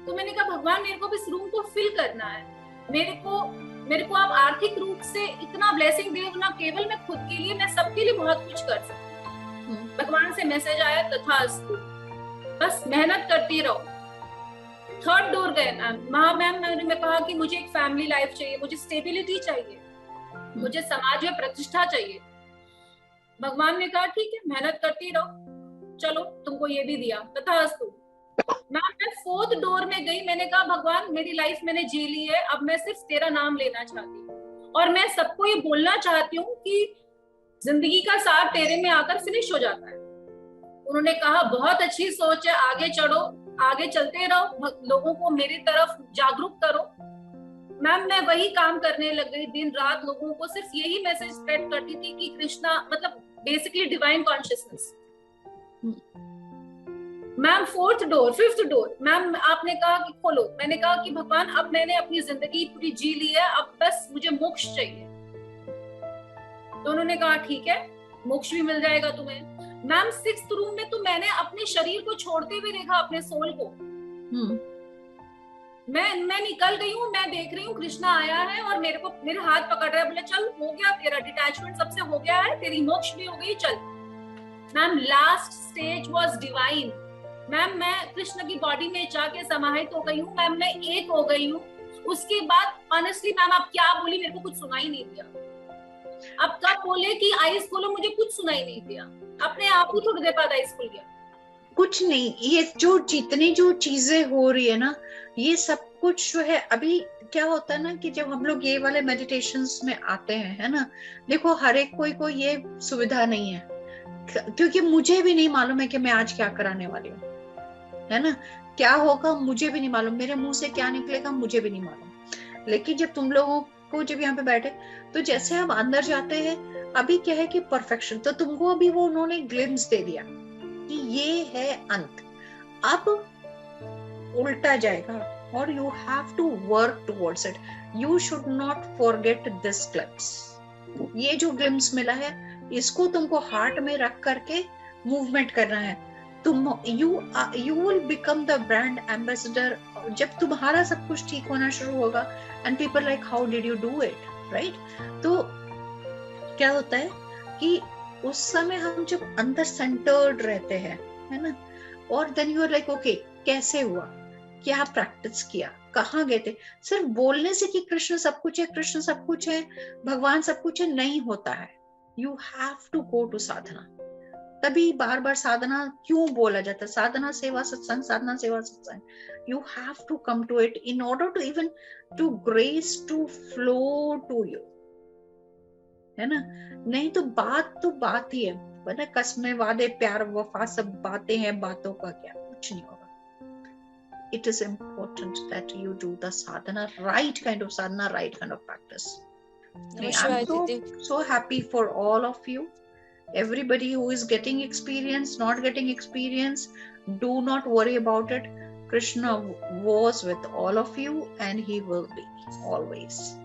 तो मैंने कहा भगवान, मेरे को इस रूम को फिल करना है, मेरे को आप आर्थिक रूप से इतना ब्लेसिंग दे, ना केवल मैं खुद के लिए, मैं सबके लिए बहुत कुछ कर सकती हूँ। भगवान से मैसेज आया, तथास्तु, बस मेहनत करती रहो। थर्ड डोर गए मैम, मैंने कहा कि मुझे एक फैमिली लाइफ चाहिए, मुझे स्टेबिलिटी चाहिए, मुझे समाज में प्रतिष्ठा चाहिए। भगवान ने कहा ठीक है, मेहनत करती रहो, चलो तुमको ये भी दिया, तथास्तु। मैं 4th डोर में गई, मैंने कहा भगवान, मेरी लाइफ मैंने जी ली है, अब मैं सिर्फ तेरा नाम लेना चाहती हूँ, और मैं सबको ये बोलना चाहती हूँ कि जिंदगी का सार तेरे में आकर फिनिश हो जाता है। उन्होंने कहा बहुत अच्छी सोच है, आगे चढ़ो, आगे चलते रहो, लोगों को मेरी तरफ जागरूक करो। मैम मैं वही काम करने लग गई, दिन रात लोगों को सिर्फ यही मैसेज स्प्रेड करती थी कि कृष्णा, मतलब basically divine consciousness. Ma'am 4th door 5th door, ma'am आपने कहा कि खोलो, मैंने कहा कि भगवान, अब मैंने अपनी जिंदगी पूरी जी ली है, अब बस मुझे मोक्ष चाहिए। तो उन्होंने कहा ठीक है, मोक्ष भी मिल जाएगा तुम्हें। मैम 6th रूम में तो मैंने अपने शरीर को छोड़ते हुए देखा, अपने सोल को। मैं निकल गई हूँ, मैं देख रही हूँ कृष्णा आया है और मेरे हाथ पकड़ रहा है, बोले चल हो गया तेरा डिटैचमेंट सबसे हो गया है, तेरी मोक्ष भी हो गई, चल। Ma'am last stage was divine. Ma'am मैं कृष्ण की बॉडी में जाके समाहित हो गई हूँ, मैम मैं एक हो गई हूँ। उसके बाद ऑनेस्टली मैम आप क्या बोली, मेरे को कुछ सुनाई नहीं दिया। अब कब बोले कि आइस खोलो, मुझे कुछ सुनाई नहीं दिया, अपने आप ही थोड़ी देर बाद आइस खुल गया। कुछ नहीं, ये जो जितनी जो चीजें हो रही है ना, ये सब कुछ जो है, अभी क्या होता है ना कि जब हम लोग ये वाले मेडिटेशंस में आते हैं, है ना, देखो हर एक कोई ये सुविधा नहीं है, क्योंकि मुझे भी नहीं मालूम है कि मैं आज क्या कराने वाली हूँ, है ना, क्या होगा मुझे भी नहीं मालूम, मेरे मुंह से क्या निकलेगा मुझे भी नहीं मालूम। लेकिन जब तुम लोगों को जब यहाँ पे बैठे, तो जैसे हम अंदर जाते हैं, अभी क्या है कि परफेक्शन, तो तुमको अभी वो उन्होंने ग्लिम्स दे दिया कि ये है अंत, अब उल्टा जाएगा, और you have to work towards it, you should not forget this glimpse. ये जो ग्लिम्स मिला है, इसको तुमको हार्ट में रख करके मूवमेंट करना है। तुम you will become the brand ambassador जब तुम्हारा सब कुछ ठीक होना शुरू होगा, and people like how did you do it, right. तो क्या होता है कि उस समय हम जब अंदर सेंटर्ड रहते हैं, है ना, और then you are like okay, कैसे हुआ, क्या प्रैक्टिस किया, कहाँ गए थे। सिर्फ बोलने से कि कृष्ण सब कुछ है, कृष्ण सब कुछ है, भगवान सब कुछ है, नहीं होता है। You have to go to sadhana. तभी बार बार साधना क्यों बोला जाता है, साधना सेवा सत्संग, साधना सेवा सत्संग। You have to come to it in order to even to grace to flow to you, है ना। नहीं तो बात ही है, वरना कसमें वादे प्यार वफा सब बातें हैं, बातों का क्या, कुछ नहीं होगा। It is important that you do the sadhana, right kind of sadhana, right kind of practice. I'm so happy for all of you, Everybody who is getting experience, not getting experience, do not worry about it. Krishna was with all of you and he will be always.